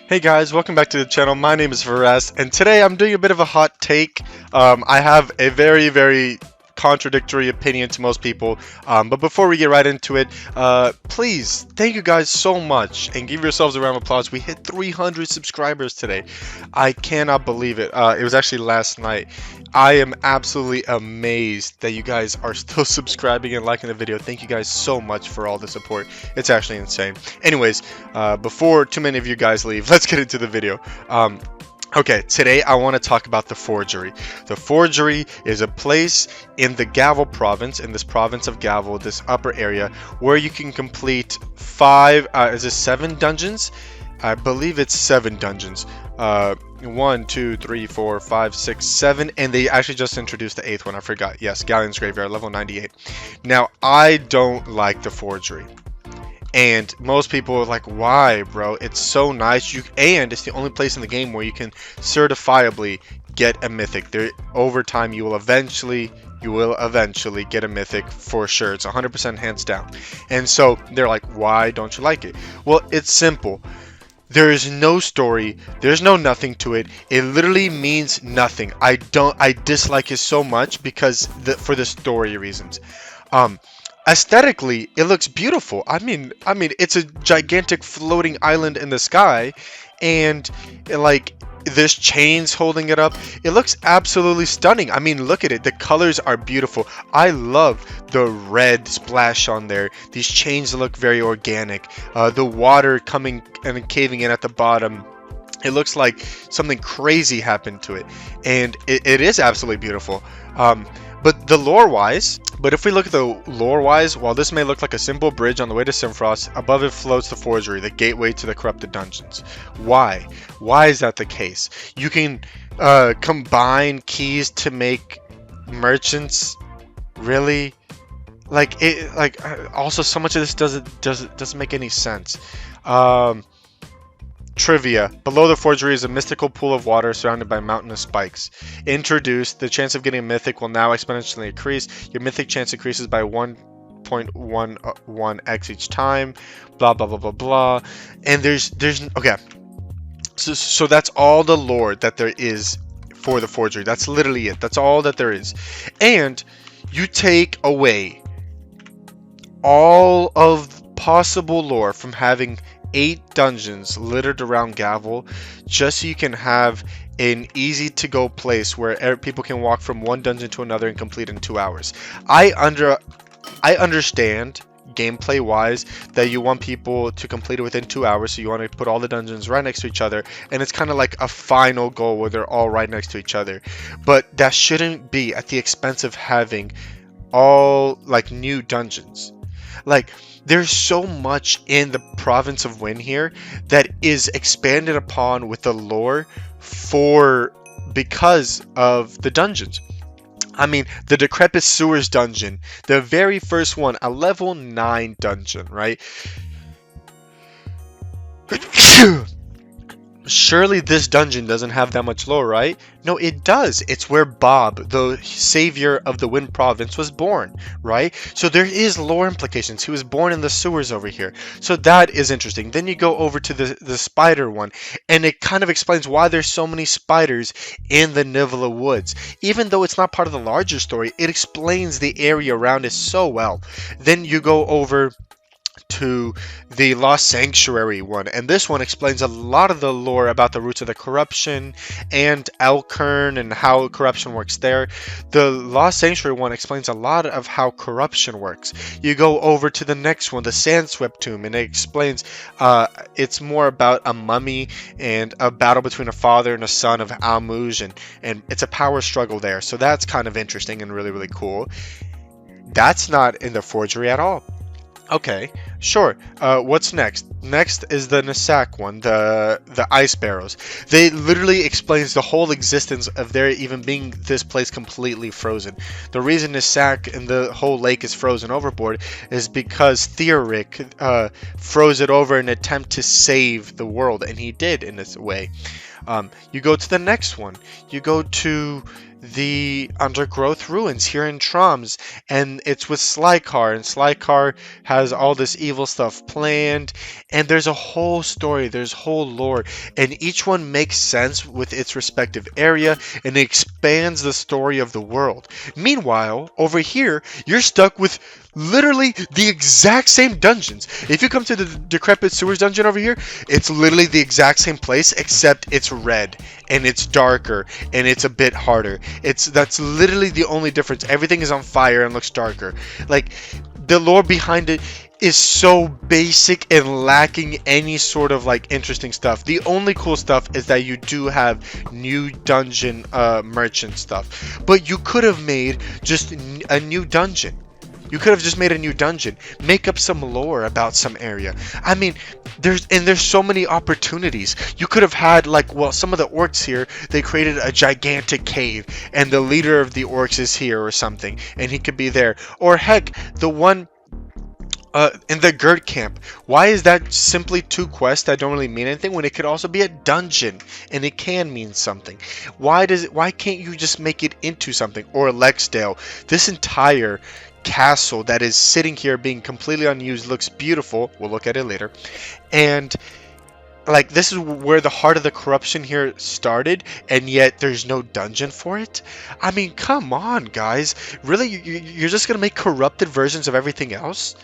Hey guys, welcome back to the channel. My name is Varez, and today I'm doing a bit of a hot take. I have a very contradictory opinion to most people, but before we get right into it, please, thank you guys so much, and give yourselves a round of applause. We hit 300 subscribers today. I cannot believe it. It was actually last night. I am absolutely amazed that you guys are still subscribing and liking the video. Thank you guys so much for all the support. It's actually insane. Anyways, before too many of you guys leave, let's get into the video. Okay, today I want to talk about the Forgery. The Forgery is a place in the Gavel province, in this province of Gavel, this upper area, where you can complete seven dungeons? I believe it's 7 dungeons. 1, 2, 3, 4, 5, 6, 7, and they actually just introduced the 8th one. I forgot. Yes, Galleon's Graveyard, level 98. Now, I don't like the Forgery. And most people are like, why, bro? It's so nice. And it's the only place in the game where you can certifiably get a mythic. Over time, you will eventually get a mythic for sure. It's 100% hands down. And so they're like, why don't you like it? Well, it's simple. There is no story. There's no nothing to it. It literally means nothing. I dislike it so much because for the story reasons. Aesthetically, it looks beautiful. I mean, it's a gigantic floating island in the sky, and there's chains holding it up. It looks absolutely stunning. I mean, look at it. The colors are beautiful. I love the red splash on there. These chains look very organic. The water coming and caving in at the bottom. It looks like something crazy happened to it, and it is absolutely beautiful. But if we look at the lore-wise, while this may look like a simple bridge on the way to Simfrost, above it floats the Forgery, the gateway to the corrupted dungeons. Why? Why is that the case? You can combine keys to make merchants. Really? Also, so much of this doesn't make any sense. Trivia. Below the Forgery is a mystical pool of water surrounded by mountainous spikes. Introduced, the chance of getting a mythic will now exponentially increase. Your mythic chance increases by 1.11x each time. Blah, blah, blah, blah, blah. And there's okay. So that's all the lore that there is for the Forgery. That's literally it. That's all that there is. And you take away all of possible lore from having 8 dungeons littered around Gavel, just so you can have an easy to go place where people can walk from one dungeon to another and complete in 2 hours. I understand gameplay wise that you want people to complete it within 2 hours, so you want to put all the dungeons right next to each other, and it's kind of like a final goal where they're all right next to each other. But that shouldn't be at the expense of having all new dungeons. There's so much in the province of Wynn here that is expanded upon with the lore because of the dungeons. I mean, the Decrepit Sewers dungeon, the very first one, a level 9 dungeon, right? Surely this dungeon doesn't have that much lore, right? No, it does. It's where Bob, the savior of the Wynn province, was born, right? So there is lore implications. He was born in the sewers over here. So that is interesting. Then you go over to the spider one, and it kind of explains why there's so many spiders in the Nivela Woods. Even though it's not part of the larger story, it explains the area around it so well. Then you go over to the Lost Sanctuary one, and this one explains a lot of the lore about the roots of the corruption and Elkern and how corruption works there. The Lost Sanctuary one explains a lot of how corruption works. You go over to the next one, the Sandswept Tomb, and it explains it's more about a mummy and a battle between a father and a son of Almuj, and it's a power struggle there. So that's kind of interesting and really cool. That's not in the Forgery at all. Okay, sure. What's next? Next is the Nasak one, the ice barrows. They literally explains the whole existence of there even being this place completely frozen. The reason Nasak and the whole lake is frozen overboard is because Theoric froze it over in an attempt to save the world, and he did in this way. You go to the next one. You go to the Undergrowth Ruins here in Troms, and it's with Slycar, and Slycar has all this evil stuff planned, and there's a whole story, there's whole lore, and each one makes sense with its respective area, and it expands the story of the world. Meanwhile, over here, you're stuck with literally the exact same dungeons. If you come to the Decrepit Sewers dungeon over here, it's literally the exact same place, except it's red and it's darker and it's a bit harder. That's literally the only difference. Everything is on fire and looks darker. Like, the lore behind it is so basic and lacking any sort of like interesting stuff. The only cool stuff is that you do have new dungeon merchant stuff, but you could have made just a new dungeon. You could have just made a new dungeon, make up some lore about some area. I mean, there's so many opportunities. You could have had, like, well, some of the orcs here, they created a gigantic cave, and the leader of the orcs is here or something, and he could be there. Or heck, the one in the Gert camp. Why is that simply two quests that don't really mean anything when it could also be a dungeon and it can mean something? Why can't you just make it into something? Or Lexdale, this entire castle that is sitting here being completely unused looks beautiful. We'll look at it later. And like, this is where the heart of the corruption here started, and yet there's no dungeon for it. I mean, come on, guys. Really, you're just gonna make corrupted versions of everything else?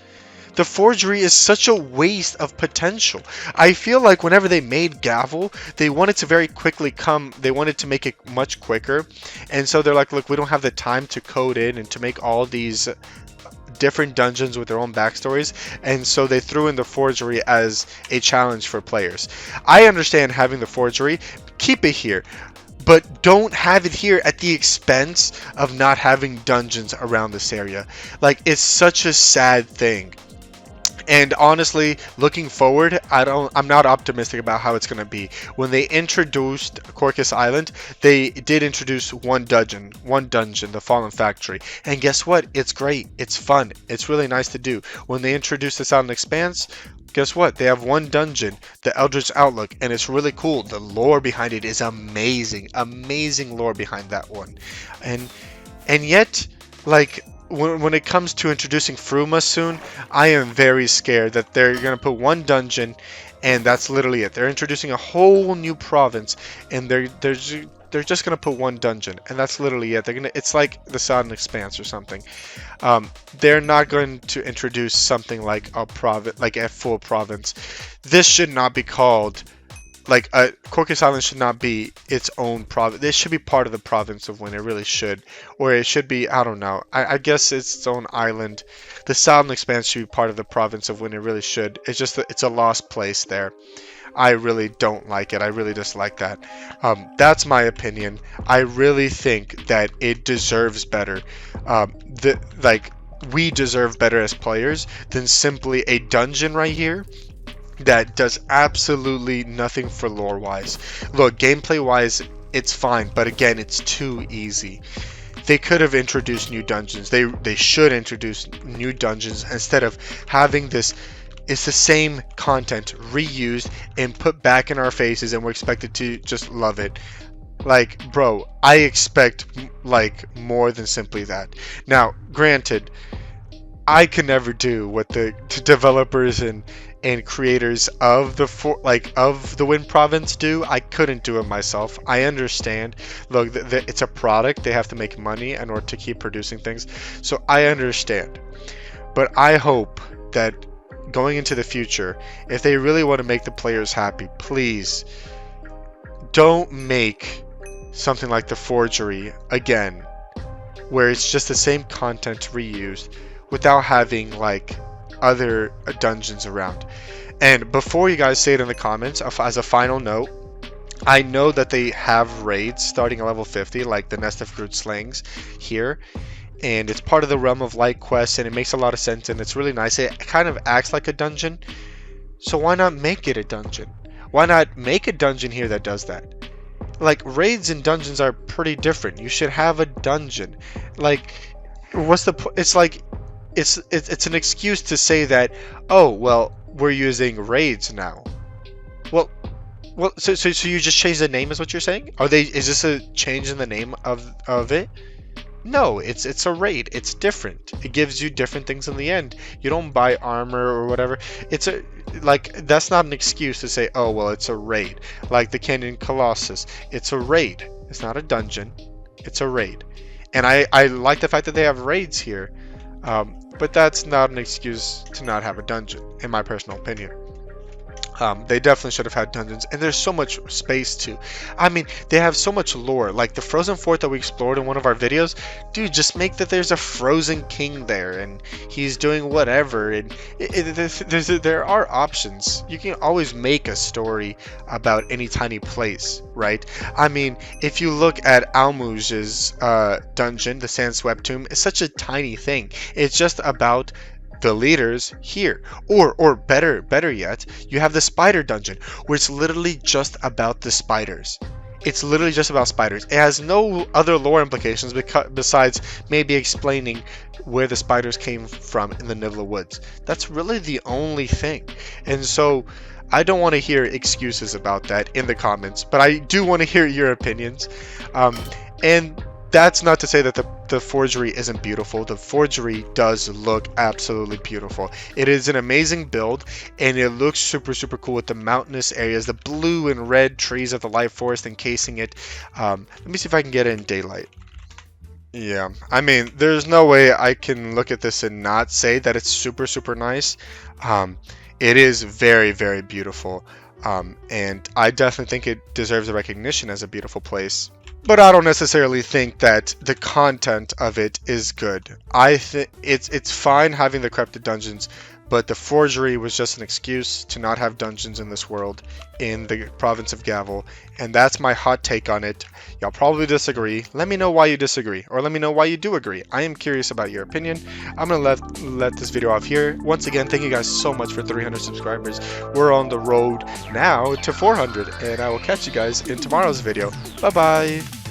The Forgery is such a waste of potential. I feel like whenever they made Gavel, they wanted to very quickly they wanted to make it much quicker. And so they're like, look, we don't have the time to code in and to make all these different dungeons with their own backstories. And so they threw in the Forgery as a challenge for players. I understand having the Forgery. Keep it here. But don't have it here at the expense of not having dungeons around this area. Like, it's such a sad thing. And honestly, looking forward, I'm not optimistic about how it's going to be. When they introduced Corcus Island, they did introduce one dungeon, the Fallen Factory. And guess what? It's great. It's fun. It's really nice to do. When they introduced the Southern Expanse, guess what? They have one dungeon, the Eldritch Outlook, and it's really cool. The lore behind it is amazing. Amazing lore behind that one. And yet, like, when it comes to introducing Fruma soon, I am very scared that they're going to put one dungeon and that's literally it. They're introducing a whole new province and they're just going to put one dungeon and that's literally it. It's like the Southern Expanse or something. They're not going to introduce something like a full province. This should not be called, like, Corcus Island should not be its own province. This should be part of the province of Wynn. It really should. Or it should be, I don't know. I guess it's its own island. The Southern Expanse should be part of the province of Wynn. It really should. It's just that it's a lost place there. I really don't like it. I really dislike that. That's my opinion. I really think that it deserves better. We deserve better as players than simply a dungeon right here that does absolutely nothing for lore wise. Look, gameplay wise, it's fine, but again, it's too easy. They could have introduced new dungeons. They should introduce new dungeons instead of having this. It's the same content reused and put back in our faces, and we're expected to just love it. Like, bro, I expect like more than simply that. Now, granted, I can never do what the developers and creators of the Wynn province do. I couldn't do it myself. I understand. Look, it's a product. They have to make money in order to keep producing things. So I understand. But I hope that going into the future, if they really want to make the players happy, please don't make something like the Forgery again, where it's just the same content reused without having like other dungeons around. And before you guys say it in the comments, as a final note, I know that they have raids starting at level 50, like the Nest of Groot Slings here, and it's part of the Realm of Light quest, and it makes a lot of sense, and it's really nice. It kind of acts like a dungeon, so why not make it a dungeon? Why not make a dungeon here that does that? Like, raids and dungeons are pretty different. You should have a dungeon. Like, what's the it's like it's an excuse to say that, oh, well, we're using raids now. Well, Well, so you just changed the name, is what you're saying? Is this a change in the name of it? No, it's a raid. It's different. It gives you different things in the end. You don't buy armor or whatever. It's a like that's not an excuse to say, oh well, it's a raid. Like the Canyon Colossus, it's a raid. It's not a dungeon. It's a raid. And I like the fact that they have raids here, but that's not an excuse to not have a dungeon, in my personal opinion. They definitely should have had dungeons, and there's so much space too. I mean, they have so much lore. Like the Frozen Fort that we explored in one of our videos, dude, just make that there's a Frozen King there, and he's doing whatever. And there are options. You can always make a story about any tiny place, right? I mean, if you look at Almuz's dungeon, the Sandswept Tomb, it's such a tiny thing. It's just about the leaders here, or better yet, you have the spider dungeon, where it's literally just about the spiders. It's literally just about spiders. It has no other lore implications besides maybe explaining where the spiders came from in the Nibbler Woods. That's really the only thing. And so I don't want to hear excuses about that in the comments, but I do want to hear your opinions. And that's not to say that the Forgery isn't beautiful. The Forgery does look absolutely beautiful. It is an amazing build, and it looks super cool with the mountainous areas, the blue and red trees of the Light Forest encasing it. Let me see if I can get it in daylight. Yeah, I mean, there's no way I can look at this and not say that it's super nice. It is very beautiful, and I definitely think it deserves a recognition as a beautiful place. But I don't necessarily think that the content of it is good. I think it's fine having the corrupted dungeons, but the Forgery was just an excuse to not have dungeons in this world in the province of Gavel, and that's my hot take on it. Y'all probably disagree. Let me know why you disagree, or let me know why you do agree. I am curious about your opinion. I'm gonna let this video off here. Once again, thank you guys so much for 300 subscribers. We're on the road now to 400, and I will catch you guys in tomorrow's video. Bye bye.